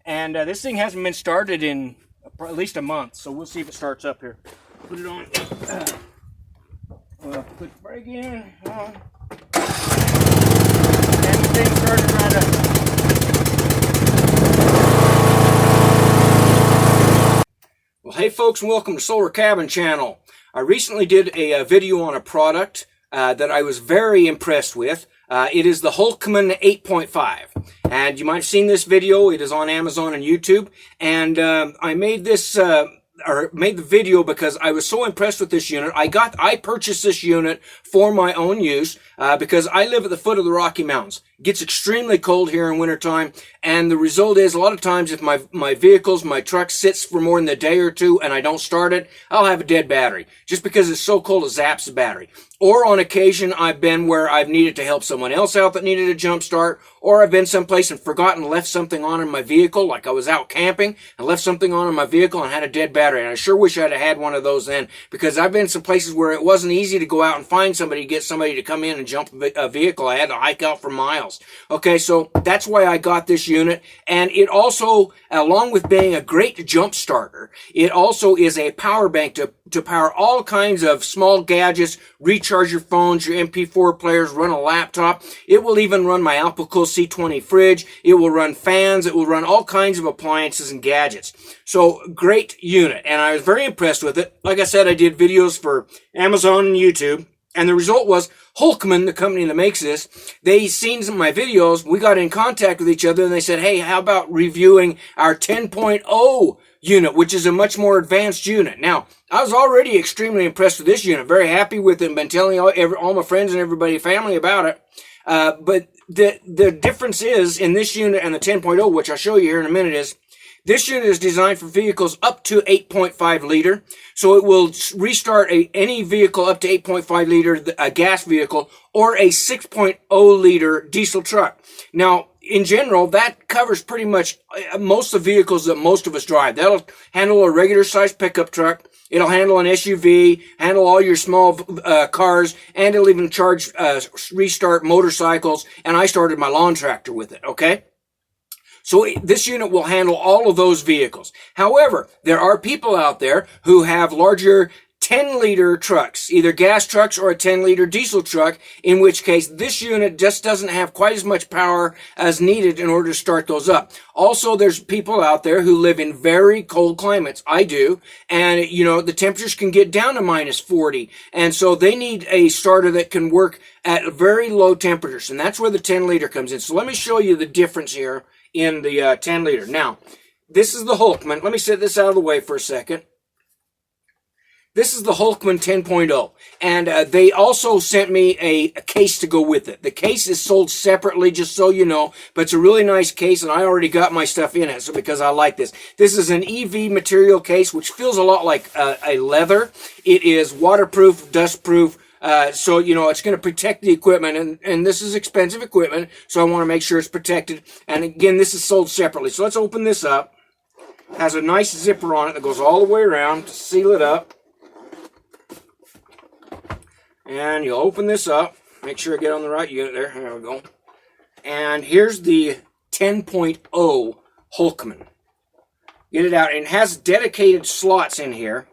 And this thing hasn't been started in at least a month, so we'll see if it starts up here. Put it on. Put the brake in. On. And the thing started right up. Well, hey folks, and welcome to Solar Cabin Channel. I recently did a video on a product that I was very impressed with. It is the Hulkman 8.5, and you might have seen this video. It is on Amazon and YouTube, and I made this made the video because I was so impressed with this unit. I purchased this unit for my own use because I live at the foot of the Rocky Mountains. It gets extremely cold here in wintertime, and the result is a lot of times if my truck sits for more than a day or two and I don't start it, I'll have a dead battery. Just because it's so cold, it zaps the battery. Or on occasion, I've been where I've needed to help someone else out that needed a jump start, or I've been someplace and forgotten, left something on in my vehicle, like I was out camping and left something on in my vehicle and had a dead battery. And I sure wish I'd have had one of those then, because I've been some places where it wasn't easy to go out and find somebody to get somebody to come in and jump a vehicle. I had to hike out for miles. Okay, so that's why I got this unit. And it also, along with being a great jump starter, it also is a power bank to power all kinds of small gadgets, recharge your phones, your MP4 players, run a laptop. It will even run my Alpacool C20 fridge. It will run fans. It will run all kinds of appliances and gadgets. So great unit, and I was very impressed with it. Like I said, I did videos for Amazon and YouTube, and the result was Hulkman, the company that makes this, they seen some of my videos. We got in contact with each other, and they said, hey, how about reviewing our 10.0 unit, which is a much more advanced unit. Now, I was already extremely impressed with this unit, very happy with it, and been telling all my friends and everybody, family about it. But the difference is in this unit and the 10.0, which I'll show you here in a minute, is this unit is designed for vehicles up to 8.5 liter. So it will restart any vehicle up to 8.5 liter, a gas vehicle, or a 6.0 liter diesel truck. Now, in general, that covers pretty much most of the vehicles that most of us drive. That'll handle a regular sized pickup truck. It'll handle an SUV, handle all your small cars, and it'll even restart motorcycles. And I started my lawn tractor with it, okay? So this unit will handle all of those vehicles. However, there are people out there who have larger 10-liter trucks, either gas trucks or a 10-liter diesel truck, in which case this unit just doesn't have quite as much power as needed in order to start those up. Also, there's people out there who live in very cold climates. I do. And, you know, the temperatures can get down to minus 40. And so they need a starter that can work at very low temperatures. And that's where the 10-liter comes in. So let me show you the difference here in the 10-liter. Now, this is the Hulkman. Let me set this out of the way for a second. This is the Hulkman 10.0, and they also sent me a case to go with it. The case is sold separately, just so you know, but it's a really nice case, and I already got my stuff in it so because I like this. This is an EV material case, which feels a lot like a leather. It is waterproof, dustproof, so, you know, it's going to protect the equipment, and this is expensive equipment, so I want to make sure it's protected. And again, this is sold separately. So let's open this up. It has a nice zipper on it that goes all the way around to seal it up. And you'll open this up. Make sure I get on the right unit there. There we go. And here's the 10.0 Hulkman. Get it out. And it has dedicated slots in here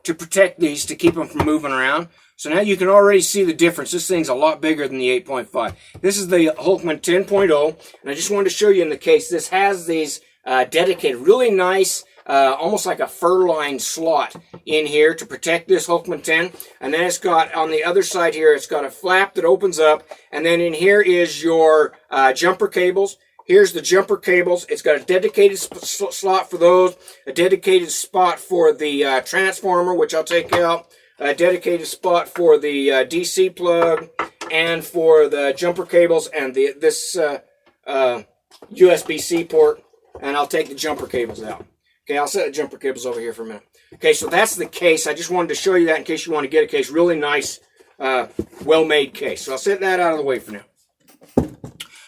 to protect these, to keep them from moving around. So now you can already see the difference. This thing's a lot bigger than the 8.5. This is the Hulkman 10.0. And I just wanted to show you in the case, this has these dedicated, really nice, almost like a fur-lined slot in here to protect this Hulkman 10. And then it's got, on the other side here, it's got a flap that opens up. And then in here is your jumper cables. Here's the jumper cables. It's got a dedicated slot for those, a dedicated spot for the transformer, which I'll take out, a dedicated spot for the DC plug, and for the jumper cables and this USB-C port. And I'll take the jumper cables out. Okay, I'll set the jumper cables over here for a minute. Okay, so that's the case. I just wanted to show you that in case you want to get a case. Really nice, well-made case. So I'll set that out of the way for now.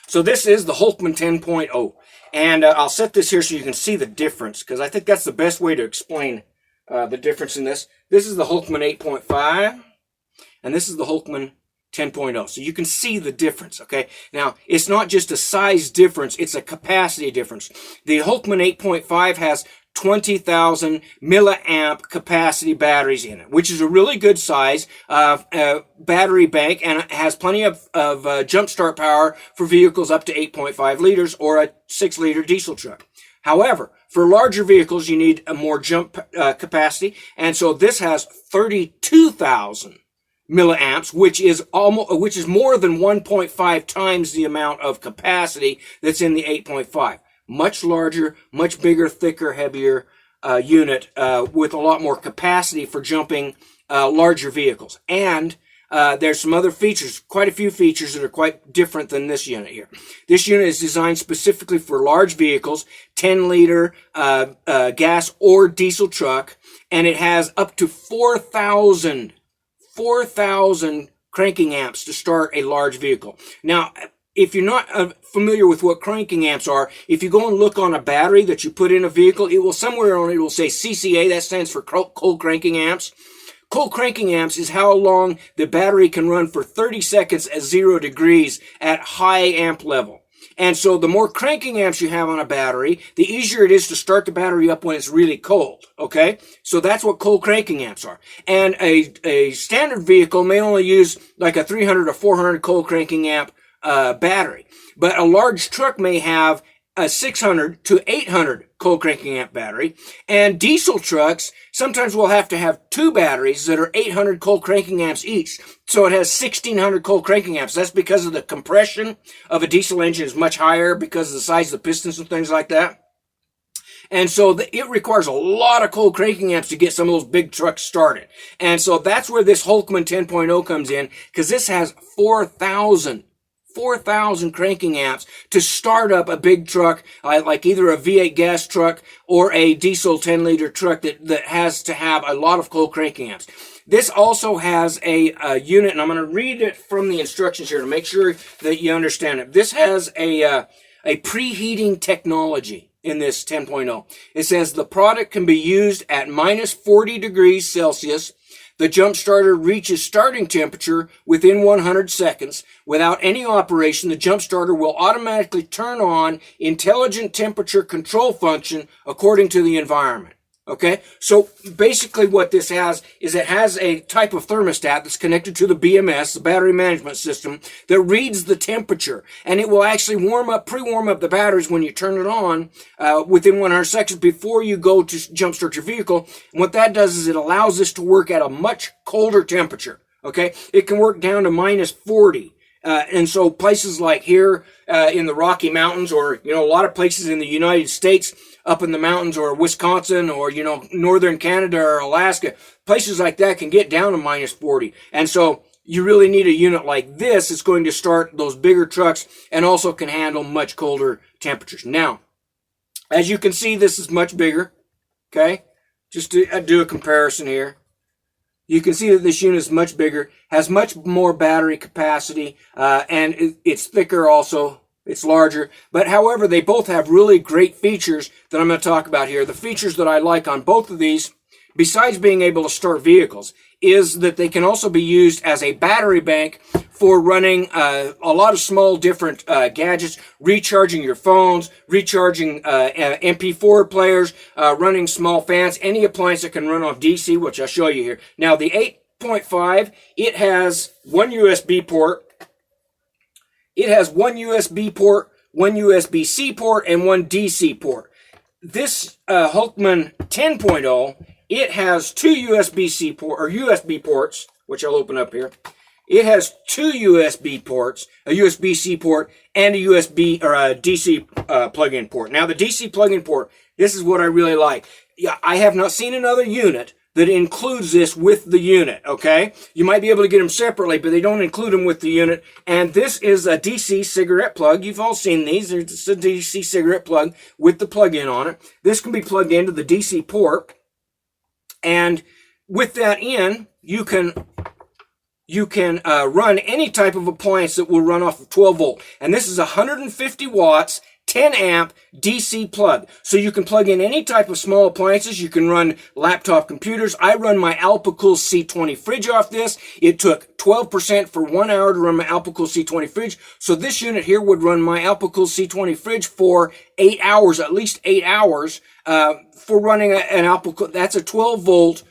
So this is the Hulkman 10.0. And I'll set this here so you can see the difference, because I think that's the best way to explain the difference in this. This is the Hulkman 8.5, and this is the Hulkman 10.0. So you can see the difference, okay? Now, it's not just a size difference, it's a capacity difference. The Hulkman 8.5 has 20,000 milliamp capacity batteries in it, which is a really good size battery bank, and it has plenty of jump start power for vehicles up to 8.5 liters or a 6-liter diesel truck. However, for larger vehicles, you need a more jump capacity, and so this has 32,000 milliamps, which is more than 1.5 times the amount of capacity that's in the 8.5. Much larger, much bigger, thicker, heavier unit with a lot more capacity for jumping larger vehicles. And there's some other features, quite a few features that are quite different than this unit here. This unit is designed specifically for large vehicles, 10-liter gas or diesel truck, and it has up to 4,000 cranking amps to start a large vehicle. Now, if you're not familiar with what cranking amps are, if you go and look on a battery that you put in a vehicle, it will somewhere on it will say CCA. That stands for cold cranking amps. Cold cranking amps is how long the battery can run for 30 seconds at 0 degrees at high amp level. And so the more cranking amps you have on a battery, the easier it is to start the battery up when it's really cold, okay? So that's what cold cranking amps are. And a standard vehicle may only use like a 300 or 400 cold cranking amp battery. But a large truck may have a 600 to 800 cold cranking amp battery. And diesel trucks sometimes will have to have 2 batteries that are 800 cold cranking amps each. So it has 1600 cold cranking amps. That's because of the compression of a diesel engine is much higher because of the size of the pistons and things like that. And so it requires a lot of cold cranking amps to get some of those big trucks started. And so that's where this Hulkman 10.0 comes in, because this has 4,000 cranking amps to start up a big truck, like either a V8 gas truck or a diesel 10-liter truck that has to have a lot of cold cranking amps. This also has a unit, and I'm going to read it from the instructions here to make sure that you understand it. This has a preheating technology in this 10.0. It says the product can be used at minus 40 degrees Celsius. The jump starter reaches starting temperature within 100 seconds. Without any operation, the jump starter will automatically turn on intelligent temperature control function according to the environment. Okay, so basically what this has is it has a type of thermostat that's connected to the BMS, the battery management system, that reads the temperature, and it will actually pre-warm up the batteries when you turn it on within 100 seconds before you go to jumpstart your vehicle. And what that does is it allows this to work at a much colder temperature. Okay, it can work down to minus 40. And so places like here in the Rocky Mountains, or a lot of places in the United States, up in the mountains, or Wisconsin, or northern Canada or Alaska, places like that can get down to minus 40. And so you really need a unit like this. It's going to start those bigger trucks and also can handle much colder temperatures. Now, as you can see, this is much bigger. Okay, just to do a comparison here. You can see that this unit is much bigger, has much more battery capacity, and it's thicker also. It's larger. But however, they both have really great features that I'm going to talk about here. The features that I like on both of these, besides being able to start vehicles, is that they can also be used as a battery bank for running a lot of small different gadgets, recharging your phones, recharging MP4 players, running small fans, any appliance that can run off DC, which I'll show you here. Now, the 8.5, it has one USB port. It has one USB port, one USB-C port, and one DC port. This Hulkman 10.0, it has 2 USB-C USB ports, which I'll open up here. It has 2 USB ports, a USB-C port, and a USB or a DC plug-in port. Now, the DC plug-in port, this is what I really like. Yeah, I have not seen another unit that includes this with the unit, okay? You might be able to get them separately, but they don't include them with the unit. And this is a DC cigarette plug. You've all seen these. There's a DC cigarette plug with the plug-in on it. This can be plugged into the DC port. And with that in, you can run any type of appliance that will run off of 12 volt. And this is 150 watts, 10 amp DC plug. So you can plug in any type of small appliances. You can run laptop computers. I run my Alpacool C20 fridge off this. It took 12% for 1 hour to run my Alpacool C20 fridge. So this unit here would run my Alpacool C20 fridge for 8 hours, at least 8 hours, for running an Alpacool. That's a 12 volt,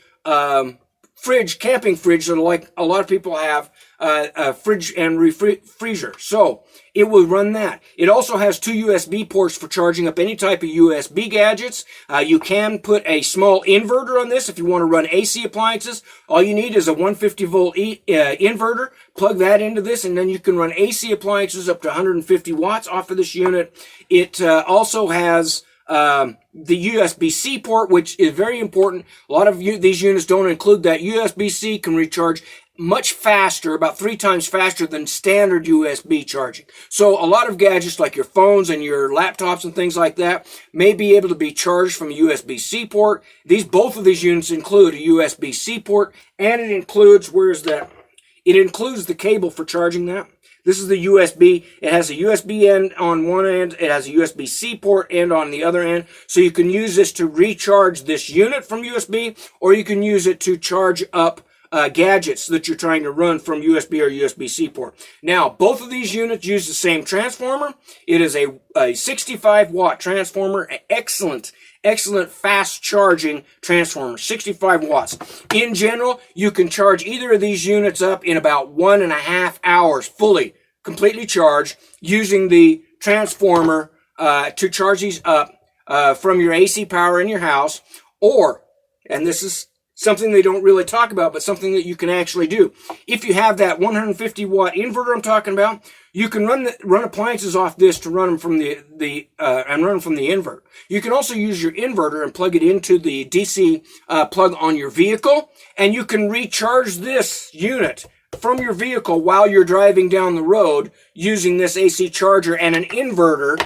fridge, camping fridge that like a lot of people have, a fridge and freezer. So it will run that. It also has 2 USB ports for charging up any type of USB gadgets. You can put a small inverter on this if you want to run AC appliances. All you need is a 150 volt inverter. Plug that into this, and then you can run AC appliances up to 150 watts off of this unit. It also has the USB-C port, which is very important. A lot of these units don't include that. USB-C can recharge much faster, about 3 times faster than standard USB charging. So a lot of gadgets like your phones and your laptops and things like that may be able to be charged from a USB-C port. Both of these units include a USB-C port, and it includes, it includes the cable for charging that. This is the USB. It has a USB end on one end. It has a USB-C port end on the other end. So you can use this to recharge this unit from USB, or you can use it to charge up gadgets that you're trying to run from USB or USB-C port. Now, both of these units use the same transformer. It is a 65 watt transformer, excellent fast charging transformer, 65 watts. In general, you can charge either of these units up in about 1.5 hours, fully, completely charged, using the transformer to charge these up from your AC power in your house, or, and this is something they don't really talk about, but something that you can actually do. If you have that 150 watt inverter I'm talking about, you can run appliances off this to run them from the inverter. You can also use your inverter and plug it into the DC plug on your vehicle, and you can recharge this unit from your vehicle while you're driving down the road using this AC charger and an inverter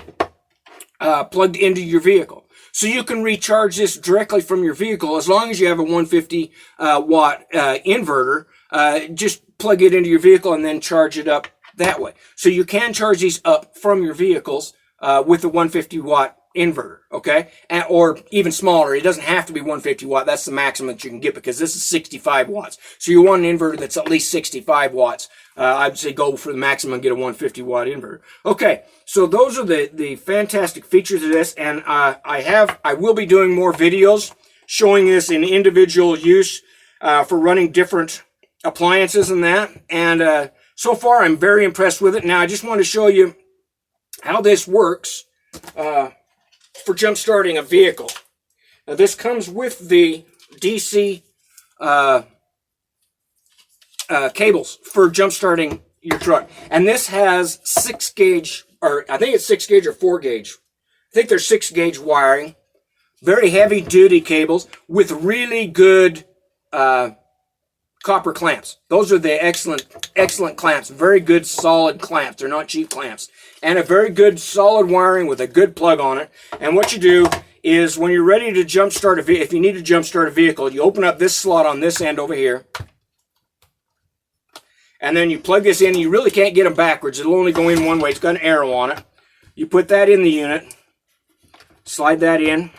plugged into your vehicle. So you can recharge this directly from your vehicle as long as you have a 150 watt inverter. Just plug it into your vehicle and then charge it up that way. So you can charge these up from your vehicles with a 150 watt inverter, okay? Or even smaller. It doesn't have to be 150 watt. That's the maximum that you can get, because this is 65 watts. So you want an inverter that's at least 65 watts. I'd say go for the maximum and get a 150 watt inverter. Okay, so those are the fantastic features of this, and I will be doing more videos showing this in individual use for running different appliances and that. And so far, I'm very impressed with it. Now, I just want to show you how this works for jump starting a vehicle. Now, this comes with the DC cables for jump starting your truck, and this has 6 gauge, or I think it's 6 gauge or 4 gauge. I think they're 6 gauge wiring. Very heavy duty cables with really good copper clamps. Those are the excellent clamps. Very good solid clamps. They're not cheap clamps. And a very good solid wiring with a good plug on it. And what you do is, when you're ready to jump start a vehicle, if you need to jump start a vehicle, you open up this slot on this end over here, and then you plug this in. You really can't get them backwards. It'll only go in one way. It's got an arrow on it. You put that in the unit, slide that in,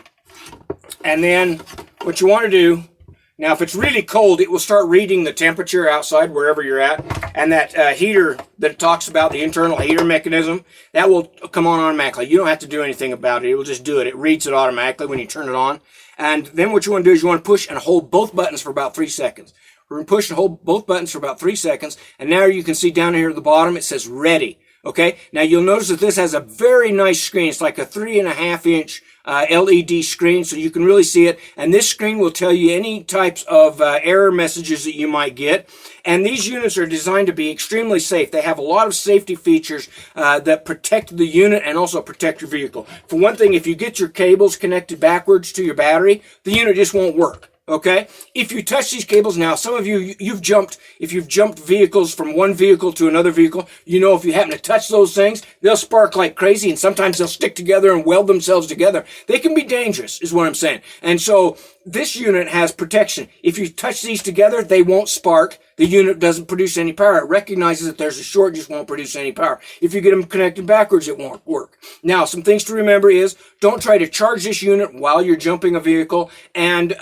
and then what you want to do, now if it's really cold, it will start reading the temperature outside wherever you're at, and that heater that it talks about, the internal heater mechanism, that will come on automatically. You don't have to do anything about it. It will just do it. It reads it automatically when you turn it on. And then what you want to do is you want to push and hold both buttons for about 3 seconds. We're going to push and hold both buttons for about 3 seconds, and now you can see down here at the bottom it says ready. Okay, now you'll notice that this has a very nice screen. It's like a 3.5 inch LED screen, so you can really see it. And this screen will tell you any types of error messages that you might get. And these units are designed to be extremely safe. They have a lot of safety features that protect the unit and also protect your vehicle. For one thing, if you get your cables connected backwards to your battery, the unit just won't work. Okay, if you touch these cables, now some of you, if you've jumped vehicles from one vehicle to another vehicle, you know if you happen to touch those things, they'll spark like crazy, and sometimes they'll stick together and weld themselves together. They can be dangerous, is what I'm saying. And so this unit has protection. If you touch these together, they won't spark. the unit doesn't produce any power. It recognizes that there's a short, just won't produce any power. If you get them connected backwards, it won't work. Now, some things to remember is don't try to charge this unit while you're jumping a vehicle, and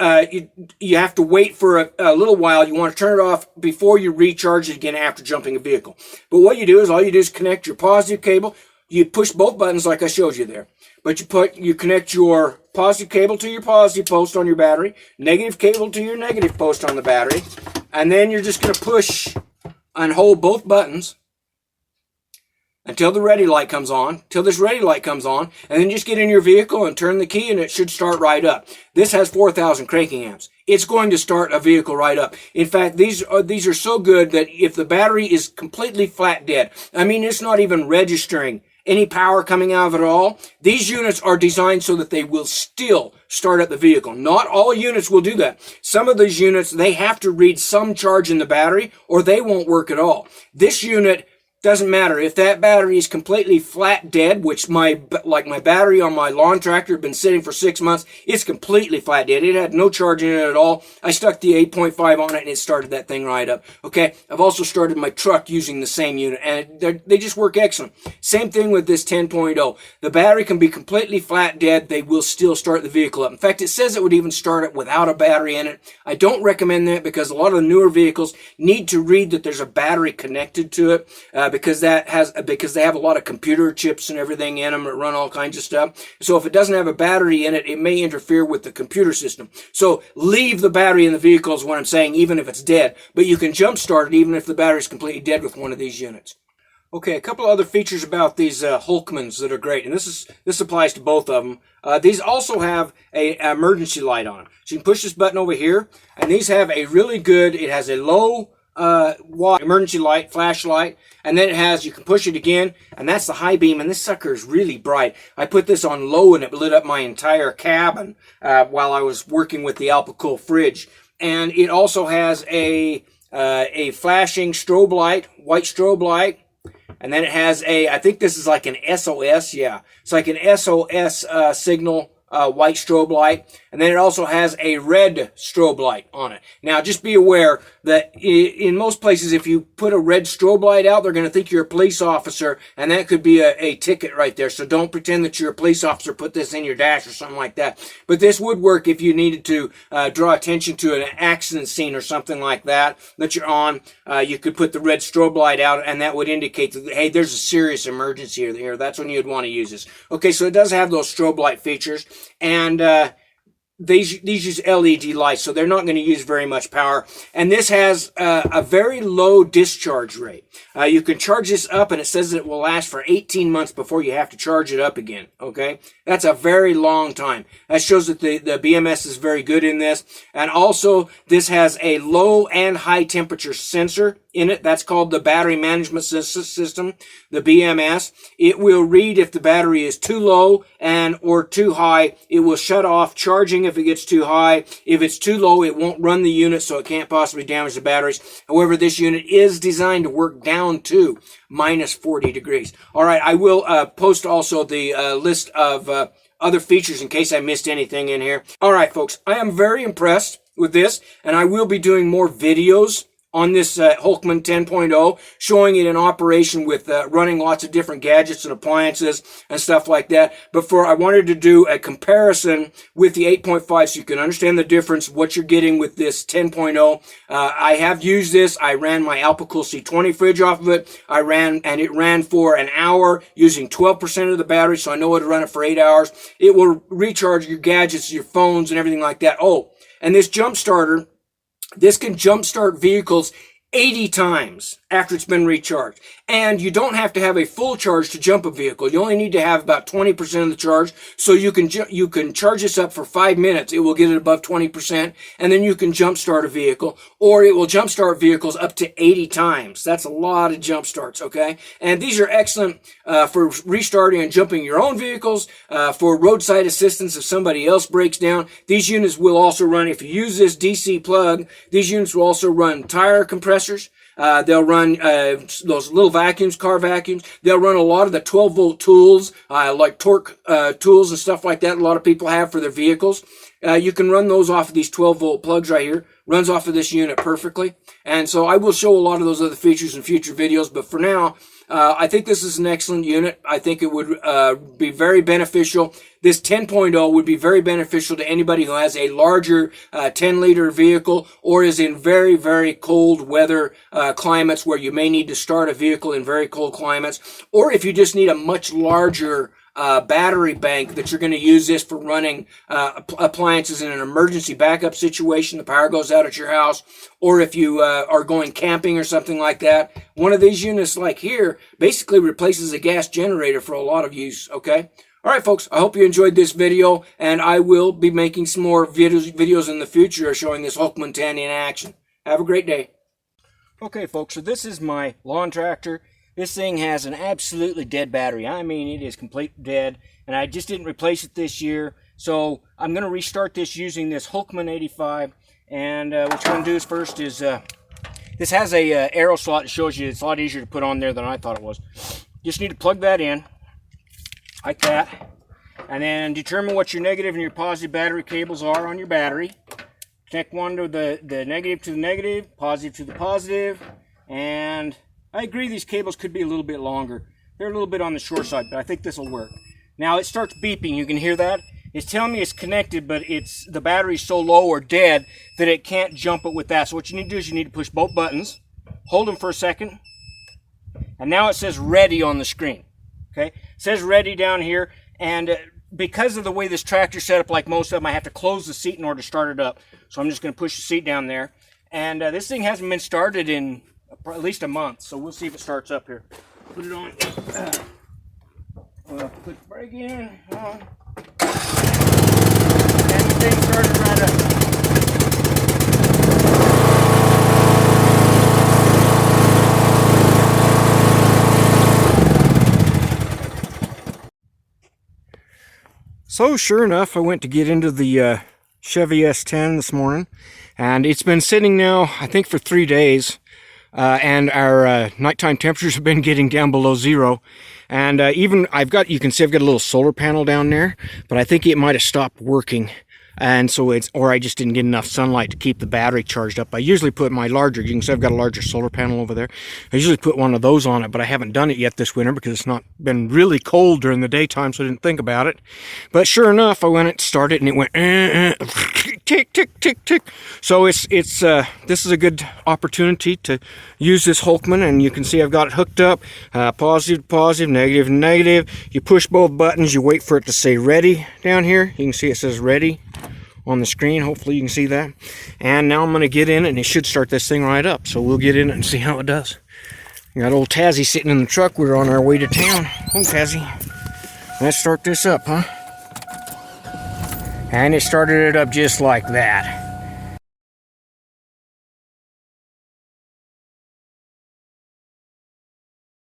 you have to wait for a little while. You want to turn it off before you recharge it again after jumping a vehicle. But what you do is all you do is connect your positive cable. You push both buttons like I showed you there. But you connect your positive cable to your positive post on your battery, negative cable to your negative post on the battery, and then you're just going to push and hold both buttons until the ready light comes on, till this ready light comes on, and then just get in your vehicle and turn the key and it should start right up. This has 4,000 cranking amps. It's going to start a vehicle right up. In fact, these are so good that if the battery is completely flat dead, I mean, it's not even registering any power coming out of it at all, these units are designed so that they will still start up the vehicle. Not all units will do that. Some of these units, they have to read some charge in the battery or they won't work at all. This unit doesn't matter. If that battery is completely flat dead, which my battery on my lawn tractor had been sitting for 6 months, it's completely flat dead. It had no charge in it at all. I stuck the 8.5 on it and it started that thing right up. Okay, I've also started my truck using the same unit and they just work excellent. Same thing with this 10.0. The battery can be completely flat dead. They will still start the vehicle up. In fact, it says it would even start it without a battery in it. I don't recommend that because a lot of the newer vehicles need to read that there's a battery connected to it. Because they have a lot of computer chips and everything in them that run all kinds of stuff. So if it doesn't have a battery in it, it may interfere with the computer system. So leave the battery in the vehicle is what I'm saying, even if it's dead. But you can jump start it even if the battery is completely dead with one of these units. Okay, a couple other features about these Hulkmans that are great, and this applies to both of them. These also have an emergency light on them. So you can push this button over here, and these have a really good, it has a low watt emergency light, flashlight, and then you can push it again, and that's the high beam, and this sucker is really bright. I put this on low and it lit up my entire cabin while I was working with the Alpacool fridge. And it also has a flashing strobe light, white strobe light, and then it has I think this is like an SOS, yeah. It's like an SOS signal, white strobe light, and then it also has a red strobe light on it. Now, just be aware that in most places, if you put a red strobe light out, they're going to think you're a police officer, and that could be a ticket right there. So don't pretend that you're a police officer, put this in your dash or something like that. But this would work if you needed to draw attention to an accident scene or something like that you're on. You could put the red strobe light out, and that would indicate that, hey, there's a serious emergency here. That's when you'd want to use this. Okay, so it does have those strobe light features, and these use LED lights, so they're not going to use very much power. And this has a very low discharge rate. You can charge this up, and it says that it will last for 18 months before you have to charge it up again. Okay, that's a very long time. That shows that the BMS is very good in this. And also, this has a low and high temperature sensor in it. That's called the battery management system, the BMS. It will read if the battery is too low or too high. It will shut off charging if it gets too high. If it's too low, it won't run the unit, so it can't possibly damage the batteries. However, this unit is designed to work down to minus 40 degrees. All right, I will post also the list of other features in case I missed anything in here. All right, folks, I am very impressed with this, and I will be doing more videos on this Hulkman 10.0, showing it in operation with running lots of different gadgets and appliances and stuff like that. But I wanted to do a comparison with the 8.5 so you can understand the difference, what you're getting with this 10.0. I have used this. I ran my Alpacool C20 fridge off of it. It ran for an hour using 12% of the battery, so I know it'll run it for 8 hours. It will recharge your gadgets, your phones, and everything like that. Oh, and this jump starter, this can jumpstart vehicles 80 times after it's been recharged. And you don't have to have a full charge to jump a vehicle. You only need to have about 20% of the charge. So you can charge this up for 5 minutes. It will get it above 20%. And then you can jumpstart a vehicle. Or it will jumpstart vehicles up to 80 times. That's a lot of jump starts, okay? And these are excellent for restarting and jumping your own vehicles, for roadside assistance if somebody else breaks down. These units will also run, if you use this DC plug, these units will also run tire compressors. They'll run those little vacuums, car vacuums. They'll run a lot of the 12-volt tools, like torque tools and stuff like that a lot of people have for their vehicles. You can run those off of these 12-volt plugs right here. Runs off of this unit perfectly. And so I will show a lot of those other features in future videos. But for now, I think this is an excellent unit. I think it would be very beneficial. This 10.0 would be very beneficial to anybody who has a larger 10-liter vehicle or is in very, very cold weather climates where you may need to start a vehicle in very cold climates, or if you just need a much larger battery bank that you're going to use this for running appliances in an emergency backup situation. The power goes out at your house, or if you are going camping or something like that. One of these units like here basically replaces a gas generator for a lot of use, okay? All right, folks, I hope you enjoyed this video, and I will be making some more videos in the future showing this Hulkman 10 in action. Have a great day. Okay, folks, so this is my lawn tractor. This thing has an absolutely dead battery. I mean, it is completely dead, and I just didn't replace it this year. So I'm going to restart this using this Hulkman 85, and what you're going to do is first is, this has a arrow slot that shows you it's a lot easier to put on there than I thought it was. Just need to plug that in, like that, and then determine what your negative and your positive battery cables are on your battery. Connect one to the negative to the negative, positive to the positive, and I agree these cables could be a little bit longer. They're a little bit on the short side, but I think this will work. Now it starts beeping. You can hear that. It's telling me it's connected, but the battery's so low or dead that it can't jump it with that. So what you need to do is you need to push both buttons, hold them for a second, and now it says ready on the screen. Okay, it says ready down here, and because of the way this tractor's set up, like most of them, I have to close the seat in order to start it up. So I'm just going to push the seat down there, and this thing hasn't been started in at least a month, so we'll see if it starts up here. Put it on. Put the brake in. On. And the thing started right up. So sure enough, I went to get into the Chevy S10 this morning, and it's been sitting now, I think, for 3 days. And our nighttime temperatures have been getting down below zero. And even you can see I've got a little solar panel down there, but I think it might have stopped working. And so or I just didn't get enough sunlight to keep the battery charged up. I usually put my larger, you can see I've got a larger solar panel over there. I usually put one of those on it, but I haven't done it yet this winter because it's not been really cold during the daytime, so I didn't think about it. But sure enough, I went to start it and it went tick, tick, tick, tick. So this is a good opportunity to use this Hulkman, and you can see I've got it hooked up, positive, positive, negative, negative. You push both buttons, you wait for it to say ready down here. You can see it says ready on the screen. Hopefully you can see that. And now I'm going to get in it, and it should start this thing right up. So we'll get in it and see how it does. We got old Tazzy sitting in the truck. We're on our way to town. Oh, Tazzy. Let's start this up, huh? And it started it up just like that.